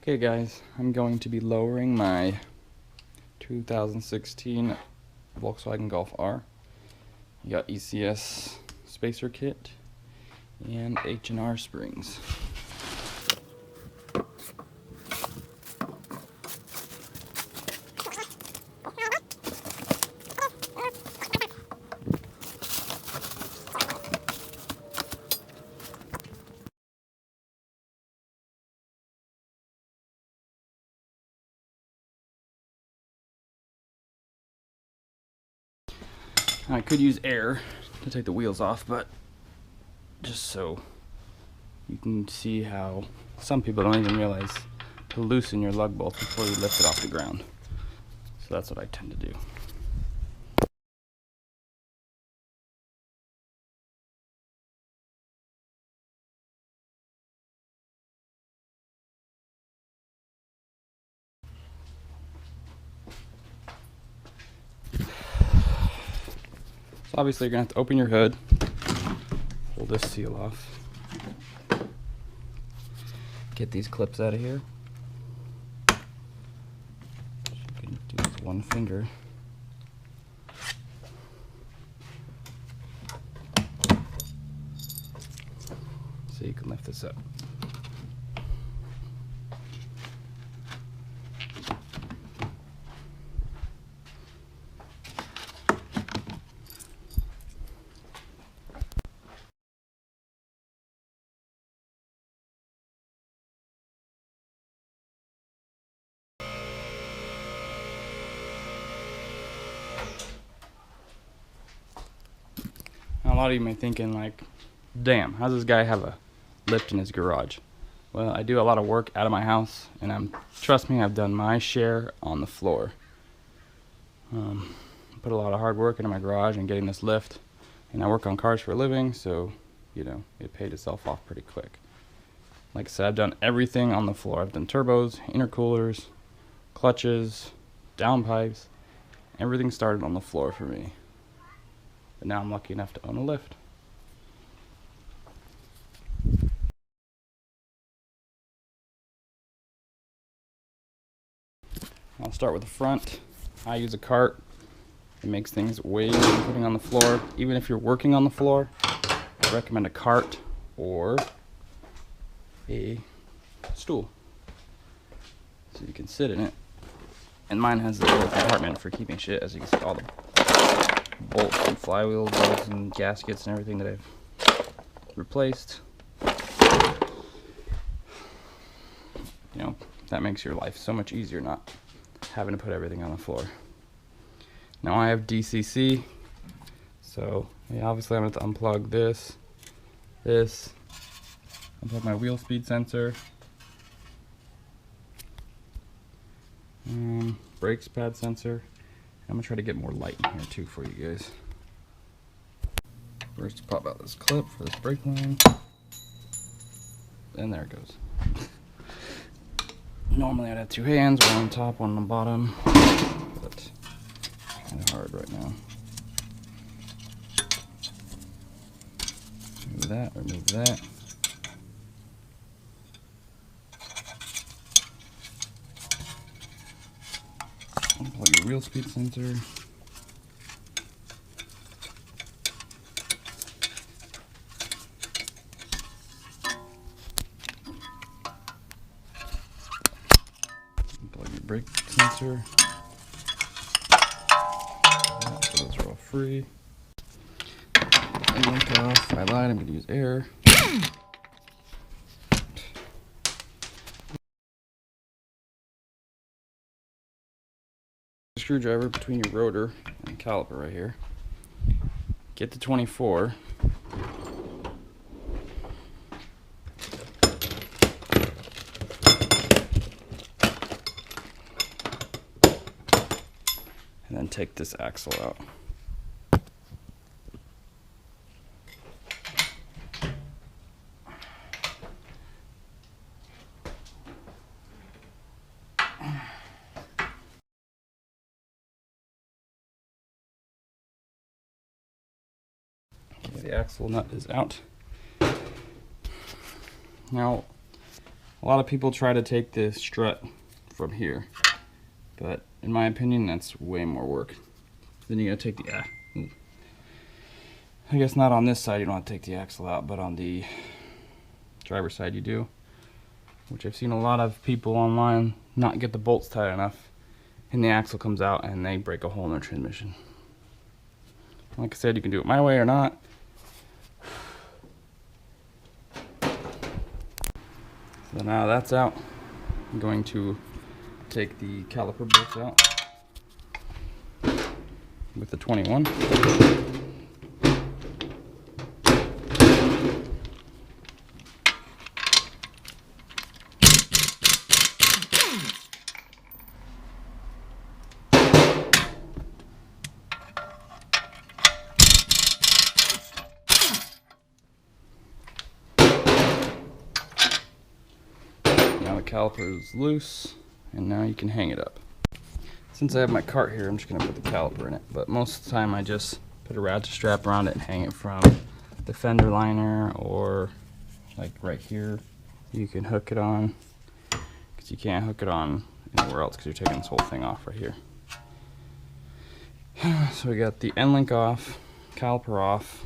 Okay guys, I'm going to be lowering my 2016 Volkswagen Golf R. You got ECS spacer kit and H&R springs. I could use air to take the wheels off, but just so you can see how some people don't even realize to loosen your lug bolt before you lift it off the ground. So that's what I tend to do. So obviously you're going to have to open your hood, pull this seal off, get these clips out of here. You can do with one finger. So you can lift this up. A lot of you may be thinking like, damn, how does this guy have a lift in his garage? Well, I do a lot of work out of my house, and trust me, I've done my share on the floor. Put a lot of hard work into my garage and getting this lift, and I work on cars for a living, so you know, it paid itself off pretty quick. Like I said, I've done everything on the floor. I've done turbos, intercoolers, clutches, downpipes. Everything started on the floor for me. But now I'm lucky enough to own a lift. I'll start with the front. I use a cart. It makes things way easier than putting on the floor. Even if you're working on the floor, I recommend a cart or a stool, so you can sit in it. And mine has a little compartment for keeping shit, as you can see, all the bolts and flywheel bolts and gaskets and everything that I've replaced. You know, that makes your life so much easier not having to put everything on the floor. Now I have DCC, so yeah, obviously I'm going to unplug this, unplug my wheel speed sensor, brakes pad sensor. I'm going to try to get more light in here too for you guys. First, pop out this clip for this brake line, and there it goes. Normally I'd have two hands, one on top, one on the bottom, but kind of hard right now. Remove that, remove that. Unplug your wheel speed sensor. Unplug your brake sensor. So those are all free. And link off. I lied, I'm going to use air. Screwdriver between your rotor and caliper right here. Get to 24. And then take this axle out. The axle nut is out. Now, A lot of people try to take the strut from here, but in my opinion, that's way more work. Then you gotta take the, I guess not on this side, you don't have to take the axle out, but on the driver's side you do. Which I've seen a lot of people online not get the bolts tight enough, and the axle comes out and they break a hole in their transmission. Like I said, you can do it my way or not. So now that's out, I'm going to take the caliper bolts out with the 21. Now the caliper is loose, and now you can hang it up. Since I have my cart here, I'm just going to put the caliper in it, but most of the time I just put a ratchet strap around it and hang it from the fender liner, or like right here you can hook it on, because you can't hook it on anywhere else because you're taking this whole thing off right here. So we got the end link off, caliper off,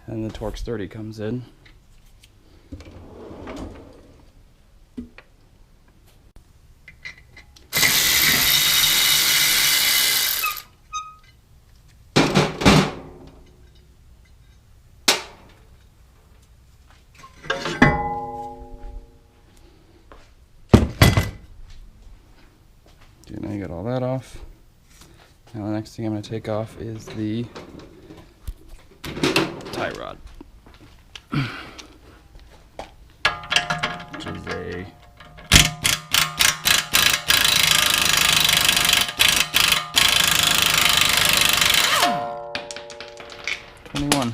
and the Torx 30 comes in. Okay, now you got all that off. Now the next thing I'm going to take off is the tie rod, which is a #21.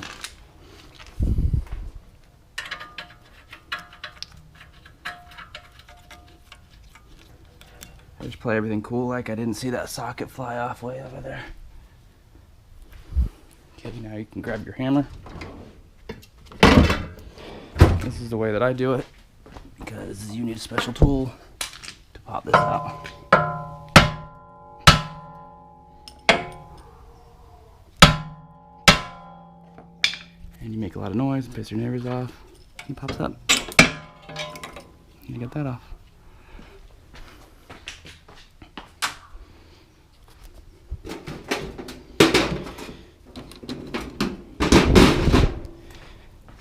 I just play everything cool like I didn't see that socket fly off way over there. Okay, now you can grab your hammer. This is the way that I do it, because you need a special tool to pop this out. And you make a lot of noise, piss your neighbors off, and it pops up. And you get that off.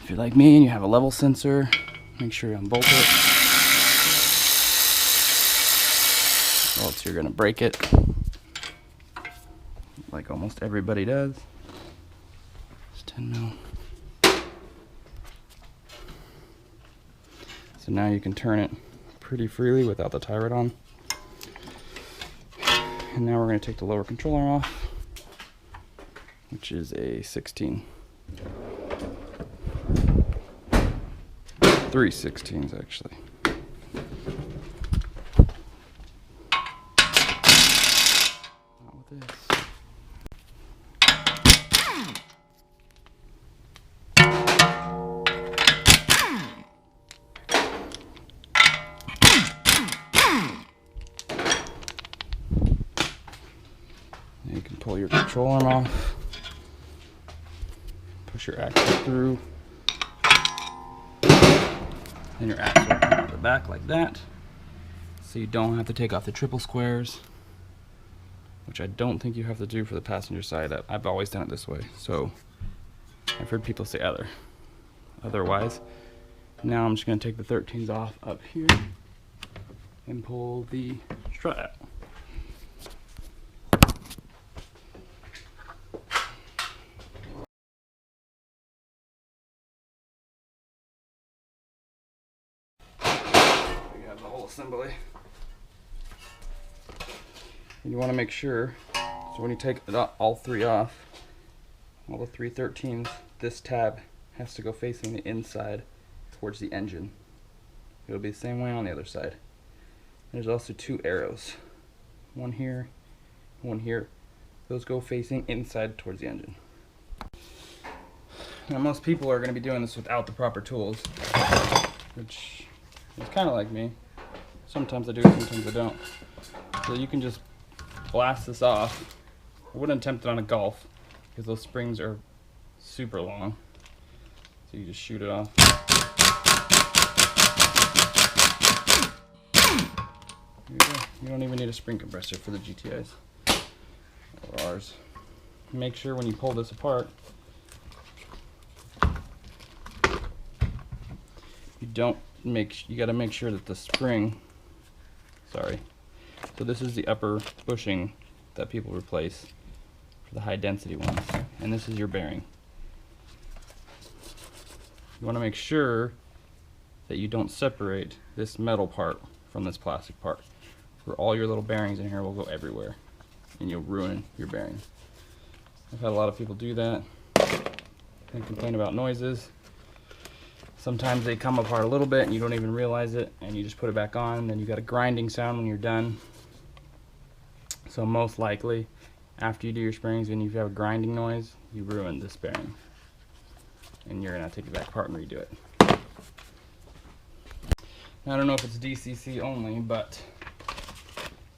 If you're like me and you have a level sensor, make sure you unbolt it, or else you're gonna break it, like almost everybody does. It's 10 mil. So now you can turn it pretty freely without the tie rod on. And now we're gonna take the lower controller off, which is a 16. 3/16 actually. Not with this. Now you can pull your control arm off, push your axle through, and your axle will come out the back like that, so you don't have to take off the triple squares, which I don't think you have to do for the passenger side. I've always done it this way, so I've heard people say otherwise. Now I'm just going to take the 13s off up here and pull the strut out. The whole assembly, and you want to make sure, so when you take all three off, all the 313s, this tab has to go facing the inside towards the engine. It'll be the same way on the other side. There's also two arrows, one here, one here. Those go facing inside towards the engine. Now most people are going to be doing this without the proper tools, which It's kind of like me. Sometimes I do it, sometimes I don't. So you can just blast this off. I wouldn't attempt it on a Golf because those springs are super long. So you just shoot it off. You don't even need a spring compressor for the GTIs or ours. Make sure when you pull this apart, you gotta make sure that the spring, so this is the upper bushing that people replace for the high density ones, and this is your bearing. You want to make sure that you don't separate this metal part from this plastic part, or all your little bearings in here will go everywhere and you'll ruin your bearing. I've had a lot of people do that and complain about noises. Sometimes they come apart a little bit and you don't even realize it, and you just put it back on, and then you got a grinding sound when you're done. So most likely after you do your springs and you have a grinding noise, you ruined this bearing and you're gonna take it back apart and redo it. Now, I don't know if it's DCC only, but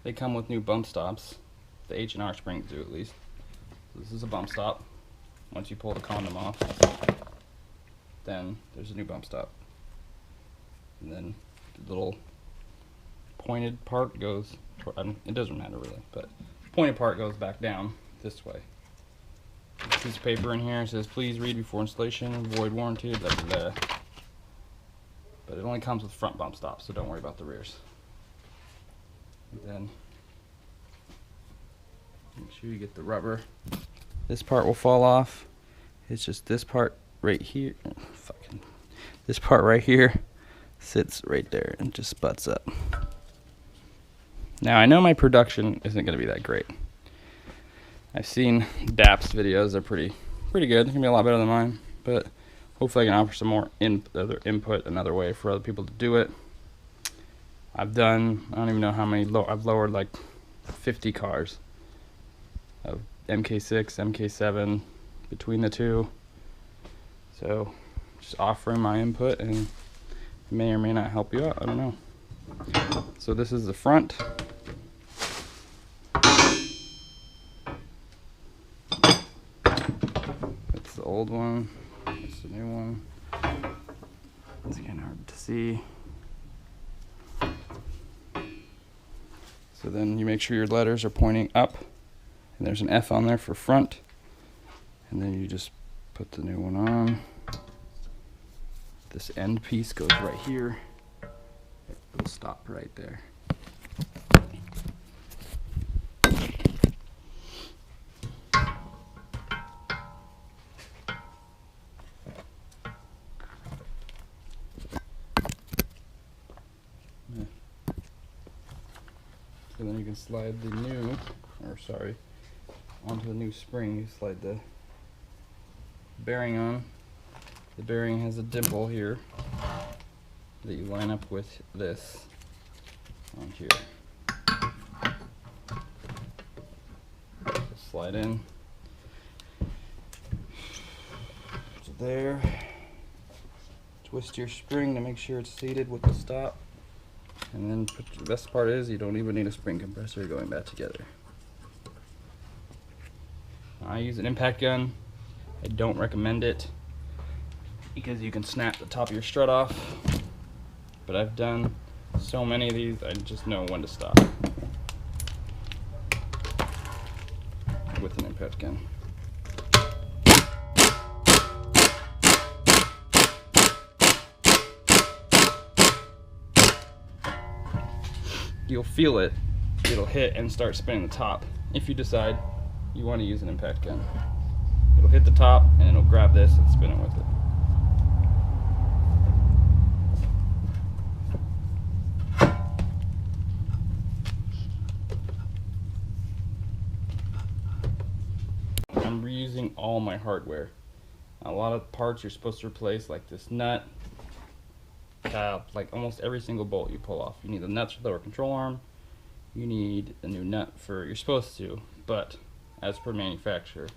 they come with new bump stops. The H&R springs do, at least. This is a bump stop. Once you pull the condom off, then there's a new bump stop. And then the little pointed part goes, it doesn't matter really, but the pointed part goes back down this way. There's a piece of paper in here, it says please read before installation, void warranty, blah blah blah. But it only comes with front bump stops, so don't worry about the rears. And then make sure you get the rubber. This part will fall off. It's just this part right here. This part right here sits right there and just butts up. Now I know my production isn't going to be that great. I've seen DAP's videos; they're pretty good. They're gonna be a lot better than mine, but hopefully I can offer some more other input, another way for other people to do it. I've done, I don't even know how many, I've lowered like 50 cars of MK6, MK7 between the two. So just offering my input, and it may or may not help you out, I don't know. So this is the front. That's the old one. That's the new one. It's kind of hard to see. So then you make sure your letters are pointing up, and there's an F on there for front, and then you just put the new one on. This end piece goes right here. It'll stop right there. So then you can slide the new, onto the new spring. You slide the bearing on. The bearing has a dimple here that you line up with this on here. Just slide in. So there. Twist your spring to make sure it's seated with the stop. And then the best part is you don't even need a spring compressor going back together. I use an impact gun. I don't recommend it because you can snap the top of your strut off. But I've done so many of these, I just know when to stop with an impact gun. You'll feel it, it'll hit and start spinning the top if you decide you want to use an impact gun. It'll hit the top and it'll grab this and spin it with it. I'm reusing all my hardware. A lot of parts you're supposed to replace, like this nut, like almost every single bolt you pull off. You need the nuts for the lower control arm. You need a new nut for, you're supposed to, but as per manufacturer.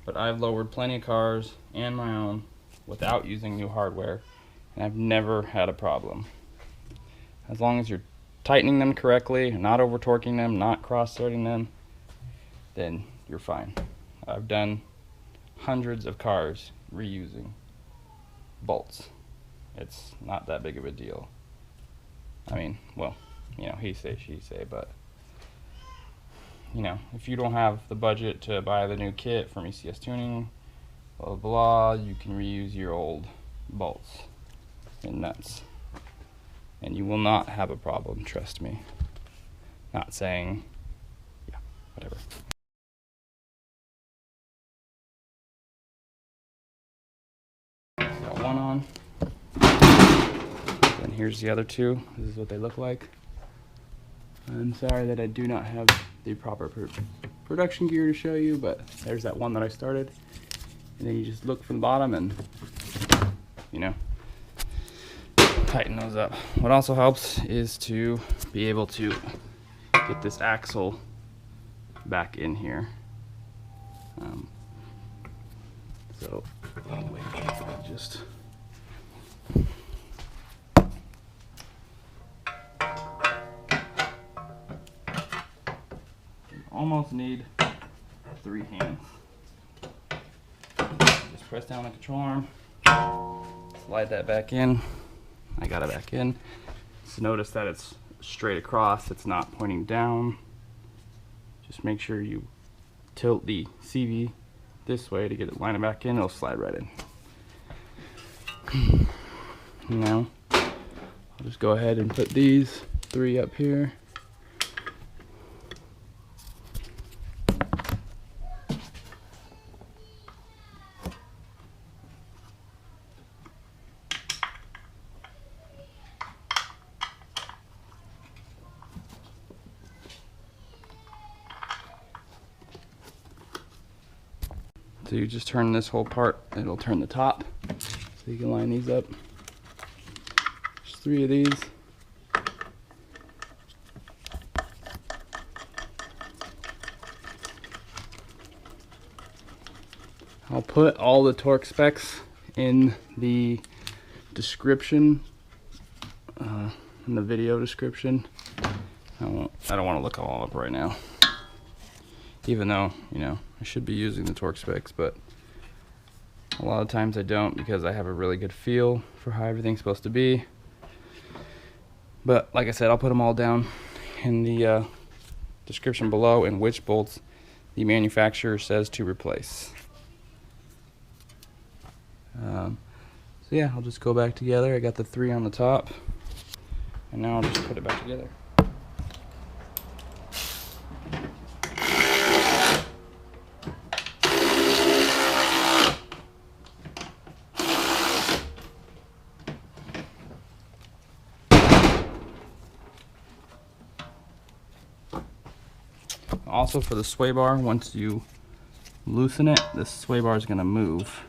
But I've lowered plenty of cars and my own without using new hardware, and I've never had a problem. As long as you're tightening them correctly, not over torquing them, not cross threading them, then you're fine. I've done hundreds of cars reusing bolts. It's not that big of a deal. I mean, well, you know, he say, she say, but you know, if you don't have the budget to buy the new kit from ECS Tuning, blah blah, you can reuse your old bolts and nuts, and you will not have a problem, trust me. Not saying, yeah, whatever. Got one on, and here's the other two. This is what they look like. I'm sorry that I do not have the proper production gear to show you, but there's that one that I started. And then you just look from the bottom and, you know, tighten those up. What also helps is to be able to get this axle back in here. So, wait, just... almost need 3 hands. Just press down the control arm, slide that back in. I got it back in. So notice that it's straight across, it's not pointing down. Just make sure you tilt the CV this way to get it line it back in, it'll slide right in. Now, I'll just go ahead and put these 3 up here. So you just turn this whole part, it'll turn the top. So you can line these up. There's 3 of these. I'll put all the torque specs in the description, in the video description. I don't want to look all up right now. Even though, you know, I should be using the torque specs, but a lot of times I don't because I have a really good feel for how everything's supposed to be. But like I said, I'll put them all down in the description below and which bolts the manufacturer says to replace. So yeah, I'll just go back together. I got the 3 on the top, and now I'll just put it back together. Also, for the sway bar, once you loosen it, this sway bar is going to move,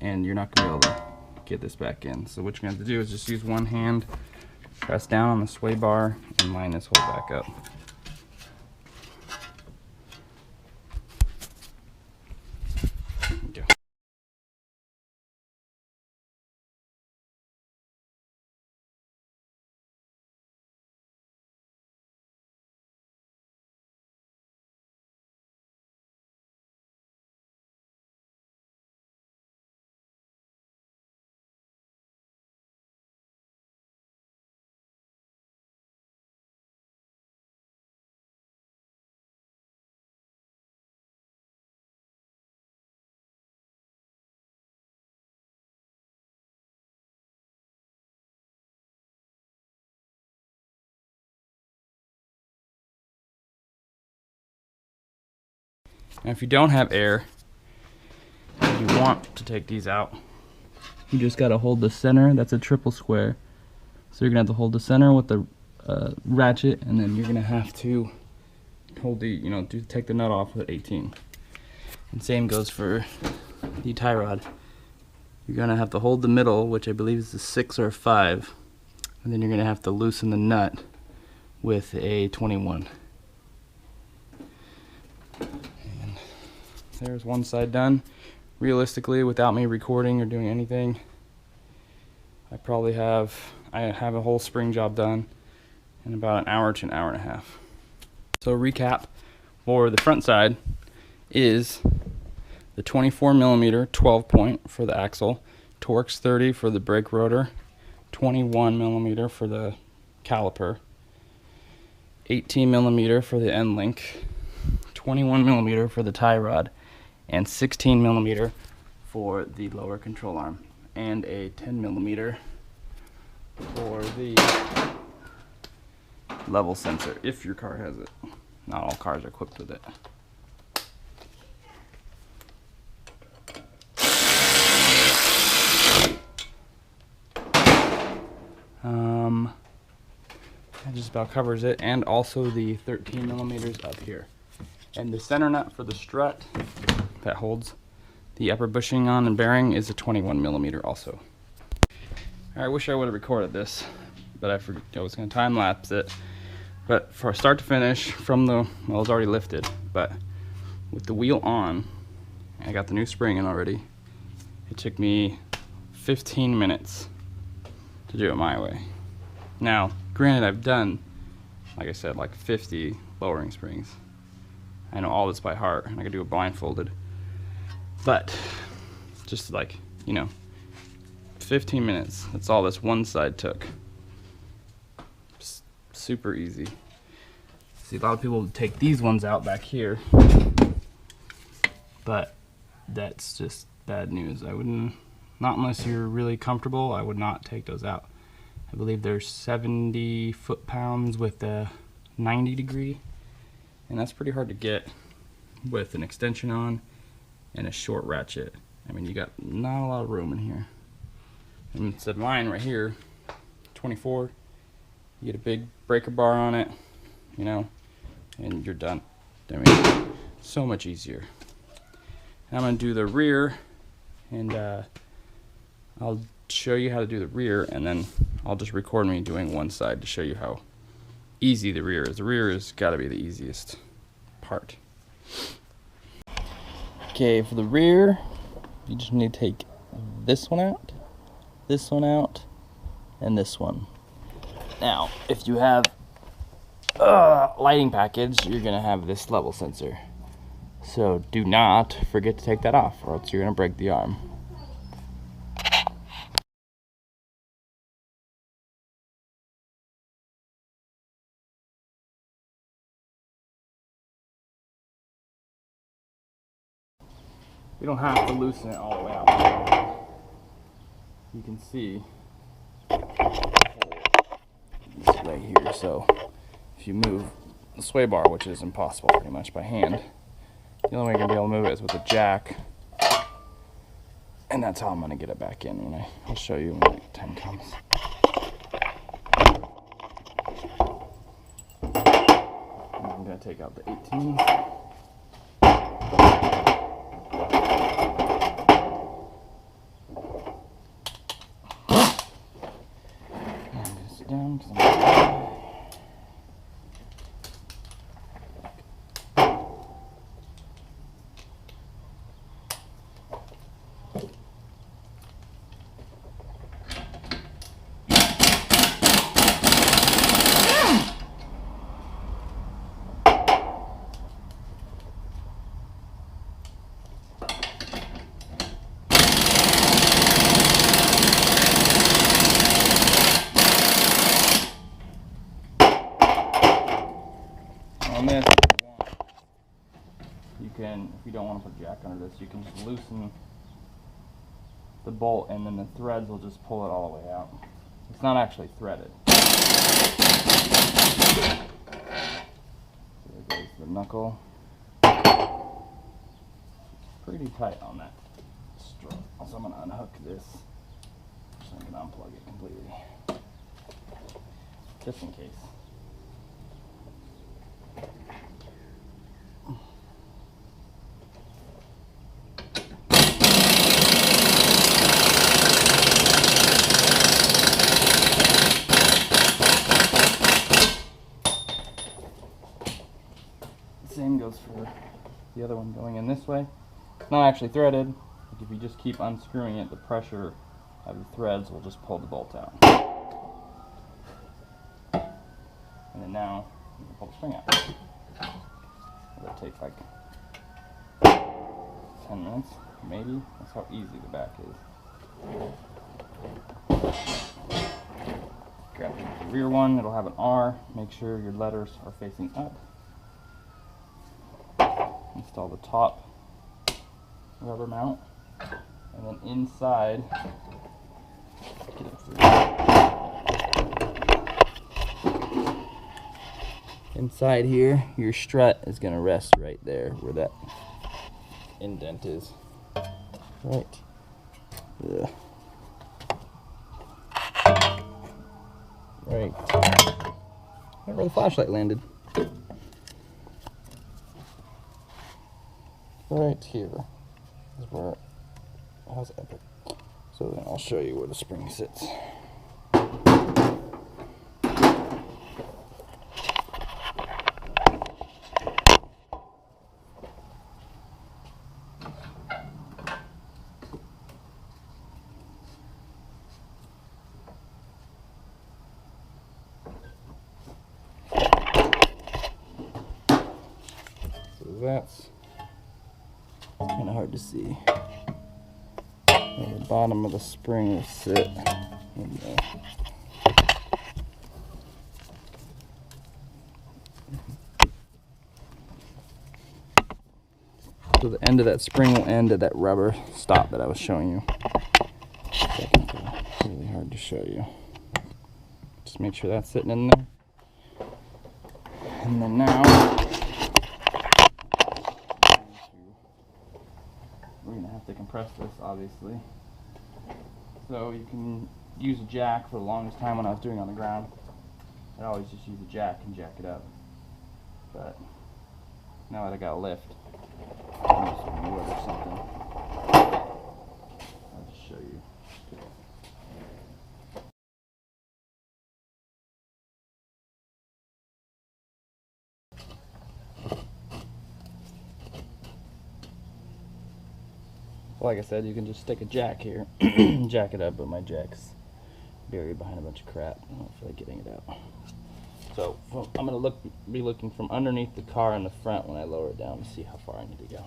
and you're not going to be able to get this back in. So what you're going to have to do is just use one hand, press down on the sway bar, and line this hole back up. There you go. Now if you don't have air, and you want to take these out, you just got to hold the center. That's a triple square. So you're going to have to hold the center with the ratchet, and then you're going to have to hold the, you know, take the nut off with 18. And same goes for the tie rod. You're going to have to hold the middle, which I believe is a 6 or a 5, and then you're going to have to loosen the nut with a 21. There's one side done. Realistically, without me recording or doing anything, I probably have I have a whole spring job done in about an hour to an hour and a half. So recap for the front side is the 24mm 12-point for the axle, Torx 30 for the brake rotor, 21mm for the caliper, 18mm for the end link, 21mm for the tie rod, and 16mm for the lower control arm, and a 10mm for the level sensor if your car has it. Not all cars are equipped with it. That just about covers it, and also the 13mm up here. And the center nut for the strut that holds the upper bushing on and bearing is a 21mm also. I wish I would have recorded this, but I forgot I was going to time lapse it. But for start to finish, from the, well, it's already lifted, but with the wheel on, I got the new spring in already. It took me 15 minutes to do it my way. Now, granted, I've done, like I said, like 50 lowering springs. I know all this by heart, and I could do it blindfolded. But, just like, you know, 15 minutes, that's all this one side took. Super easy. See, a lot of people take these ones out back here, but that's just bad news. I wouldn't, not unless you're really comfortable, I would not take those out. I believe they're 70 foot-pounds with a 90 degree, and that's pretty hard to get with an extension on and a short ratchet. I mean, you got not a lot of room in here. And instead mine right here, 24, you get a big breaker bar on it, you know, and you're done. I mean, so much easier. I'm gonna do the rear, and I'll show you how to do the rear, and then I'll just record me doing one side to show you how easy the rear is. The rear has got to be the easiest part. Okay, for the rear, you just need to take this one out, and this one. Now, if you have a lighting package, you're gonna have this level sensor. So do not forget to take that off, or else you're gonna break the arm. You don't have to loosen it all the way out. You can see this right here. So if you move the sway bar, which is impossible pretty much by hand, the only way you're gonna be able to move it is with a jack. And that's how I'm gonna get it back in when I'll show you when the time comes. And I'm gonna take out the 18. Down because on this, you can, if you don't want to put a jack under this, you can just loosen the bolt, and then the threads will just pull it all the way out. It's not actually threaded. There goes the knuckle. It's pretty tight on that strut. So I'm going to unhook this so I can unplug it completely, just in case. Same goes for the other one going in this way. It's not actually threaded. Like if you just keep unscrewing it, the pressure of the threads will just pull the bolt out. And then now you can pull the spring out. It'll take like 10 minutes, maybe. That's how easy the back is. Grab the rear one, it'll have an R. Make sure your letters are facing up. Install the top rubber mount. And then inside, get it through. Inside here, your strut is going to rest right there where that indent is. Right. Ugh. Right. Right where the flashlight landed. Right here is where it has epic. So then I'll show you where the spring sits. That's kind of hard to see. Where the bottom of the spring will sit in there. So the end of that spring will end at that rubber stop that I was showing you. It's really hard to show you. Just make sure that's sitting in there. And then now, we're going to have to compress this, obviously. So you can use a jack. For the longest time when I was doing it on the ground, I'd always just use a jack and jack it up. But now that I got a lift, I'm just going to or something. I'll just show you. Like I said, you can just stick a jack here, jack it up, but my jack's buried behind a bunch of crap. I don't feel like getting it out. So I'm going to be looking from underneath the car in the front when I lower it down to see how far I need to go.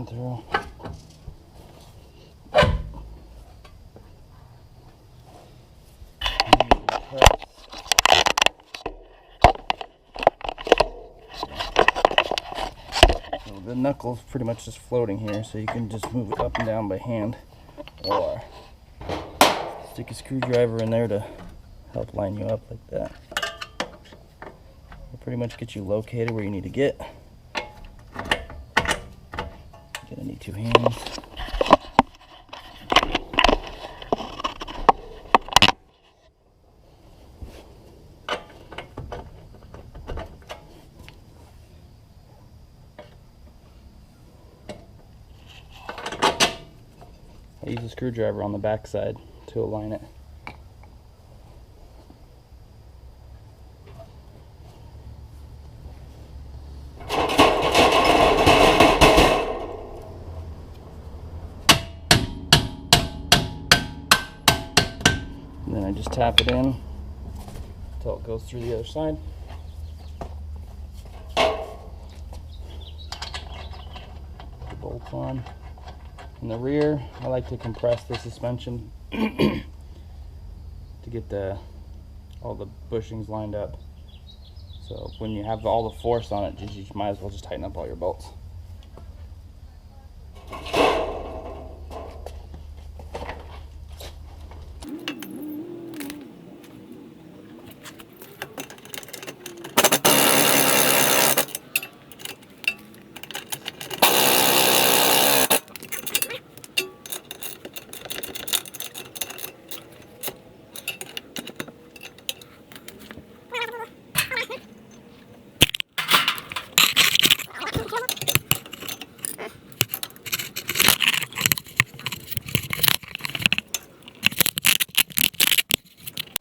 Through. So the knuckle's pretty much just floating here, so you can just move it up and down by hand, or stick a screwdriver in there to help line you up like that. It'll pretty much get you located where you need to get. Gonna need two hands. I use a screwdriver on the back side to align it. And then I just tap it in until it goes through the other side. The bolts on. In the rear, I like to compress the suspension to get all the bushings lined up. So when you have all the force on it, you might as well just tighten up all your bolts.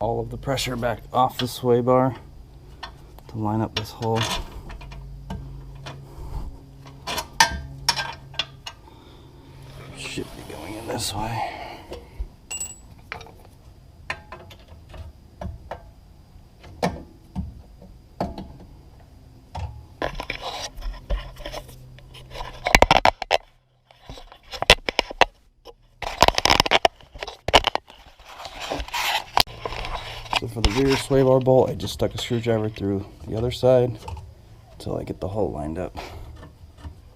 all of the pressure back off the sway bar to line up this hole. Should be going in this way. So for the rear sway bar bolt, I just stuck a screwdriver through the other side until I get the hole lined up.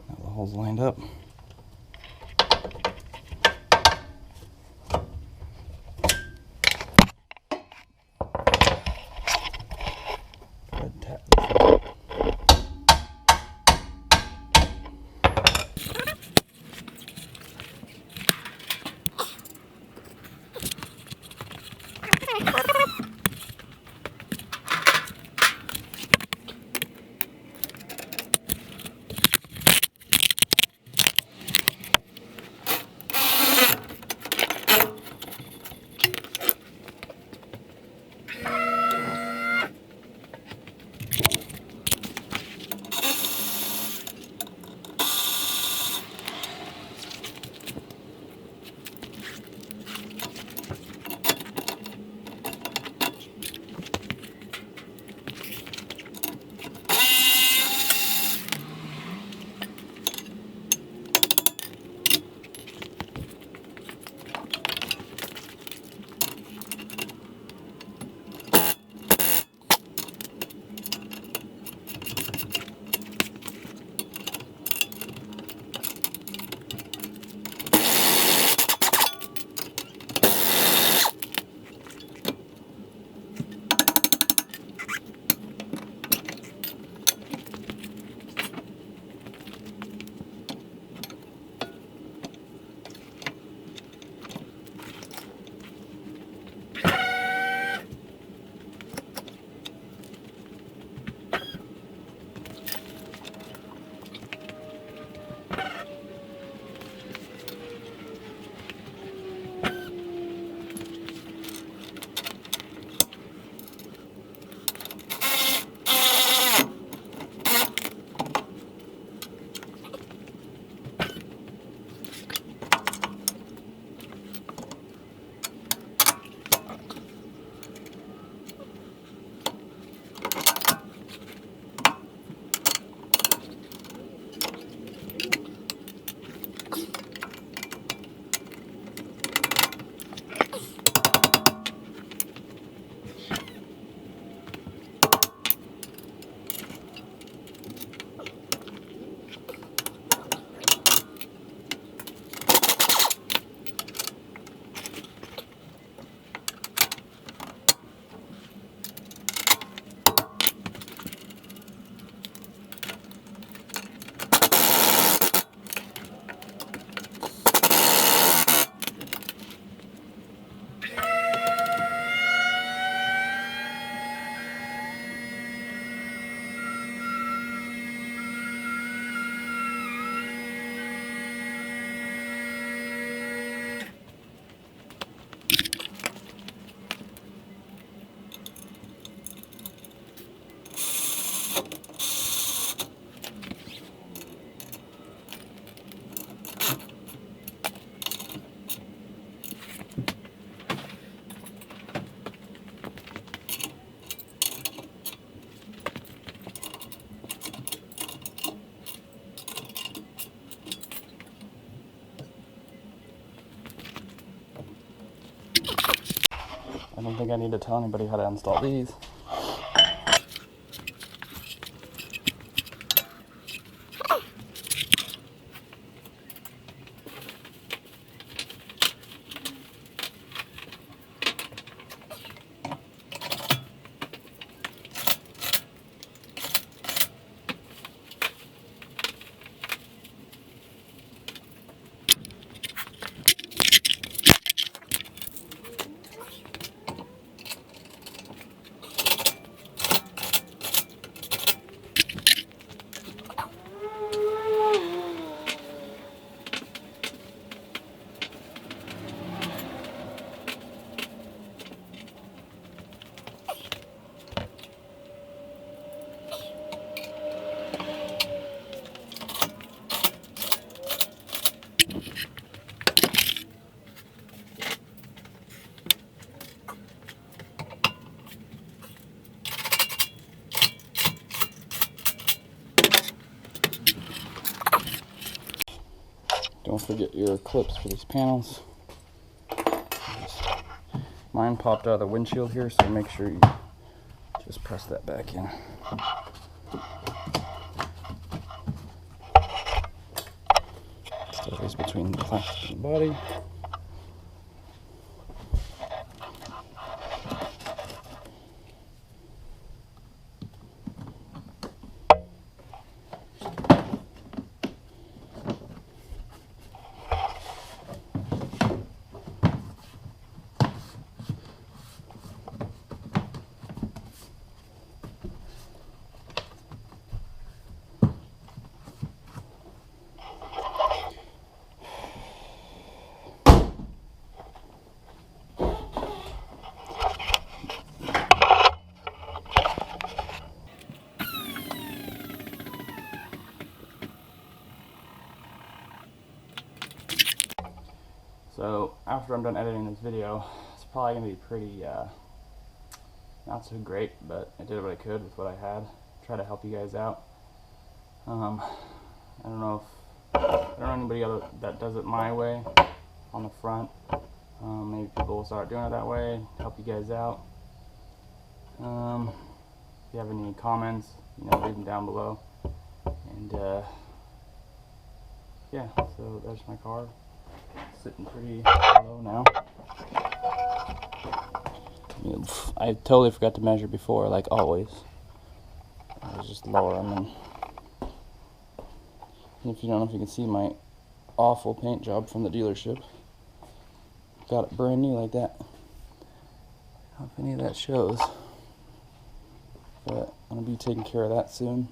Now the hole's lined up. Red tap this out. I don't think I need to tell anybody how to install these. Don't forget your clips for these panels. Mine popped out of the windshield here, so make sure you just press that back in. Stays between the plastic and the body. So after I'm done editing this video, it's probably going to be pretty not so great, but I did what I could with what I had. Try to help you guys out. I don't know anybody other that does it my way on the front. Maybe people will start doing it that way. Help you guys out. If you have any comments, leave them down below. And yeah, so there's my car. Sitting pretty low now. I totally forgot to measure before, like always. I was just lower them. And if you don't know if you can see my awful paint job from the dealership. Got it brand new like that. I don't know if any of that shows. But I'm going to be taking care of that soon.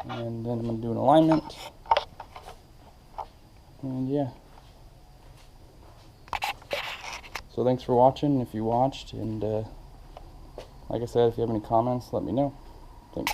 And then I'm going to do an alignment. And yeah. So thanks for watching if you watched, and like I said, if you have any comments, let me know. Thanks.